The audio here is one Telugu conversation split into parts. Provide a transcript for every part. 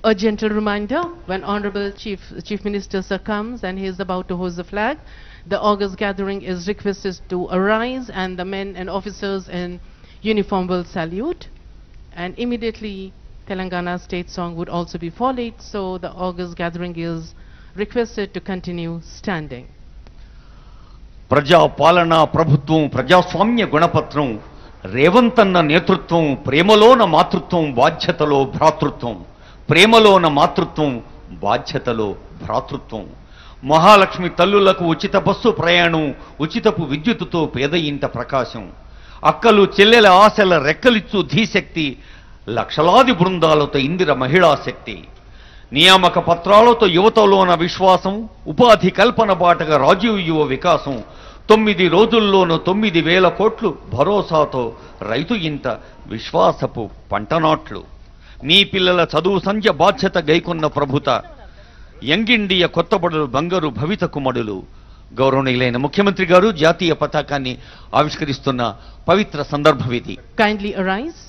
A gentle reminder, when Honorable Chief Minister Sir comes and he is about to hoist the flag, the August gathering is requested to arise and the men and officers in uniform will salute. And immediately Telangana state song would also be followed, so the August gathering is requested to continue standing. ప్రజా పాలన ప్రభుత్వం ప్రజాస్వామ్య గుణపత్రం రేవంతన్న నేతృత్వం ప్రేమలోన మాతృత్వం బాధ్యతలో భ్రాతృత్వం ప్రేమలోన మాతృత్వం బాధ్యతలో భ్రాతృత్వం మహాలక్ష్మి తల్లులకు ఉచిత బస్సు ప్రయాణం ఉచితపు విద్యుత్తుతో పేద ఇంట ప్రకాశం అక్కలు చెల్లెల ఆశల రెక్కలిచ్చు ధీశక్తి లక్షలాది బృందాలతో ఇందిర మహిళా శక్తి నియామక పత్రాలతో యువతలోన విశ్వాసం ఉపాధి కల్పన బాటగా రాజీవ్ యువ వికాసం 9 రోజుల్లోనూ 9,000 కోట్లు భరోసాతో రైతు ఇంట విశ్వాసపు పంటనాట్లు మీ పిల్లల చదువు సంధ్య బాధ్యత గైకొన్న ప్రభుత యంగ్ ఇండియా కొత్తబడులు బంగారు భవితకు మడులు గౌరవనీయులైన ముఖ్యమంత్రి గారు జాతీయ పతాకాన్ని ఆవిష్కరిస్తున్న పవిత్ర సందర్భం ఇది. Kindly arise.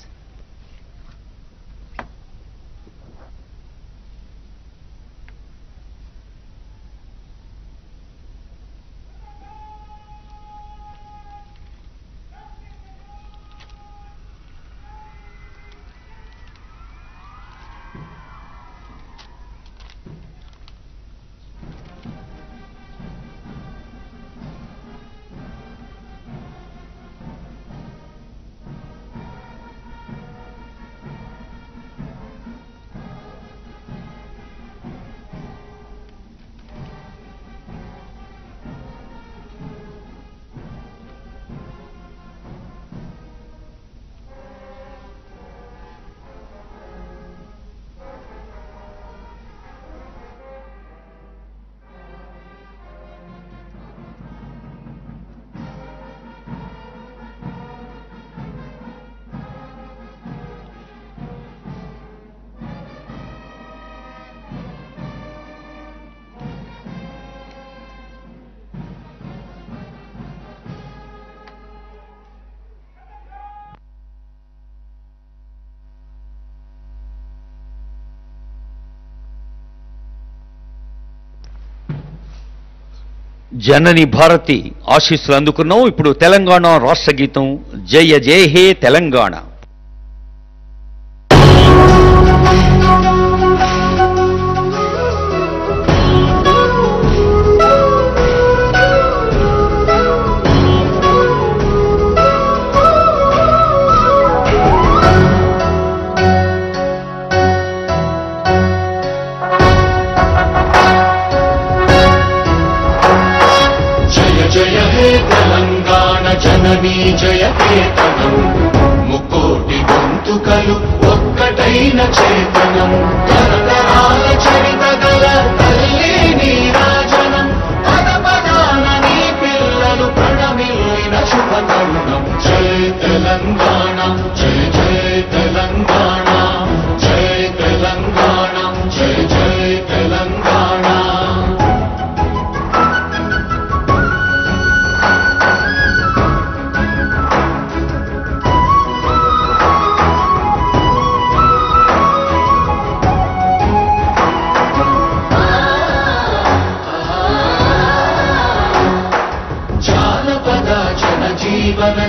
జనని భారతి ఆశీస్సులు అందుకున్నాం. ఇప్పుడు తెలంగాణ రాష్ట్ర గీతం జయ జయ హే తెలంగాణ. జననీ జయకేతనం ముకోటి గొంతుకలు ఒక్కటైన చేతనం తరతరాల చరిత గల తల్లి నీరాజనం పద పదాన నీ పిల్లలు ప్రణమిల్లిన శుభ తరుణం జయ తెలంగాణ జయ జయ తెలంగాణ జయ తెలంగాణ జయ జయ తెలంగాణ. జీవన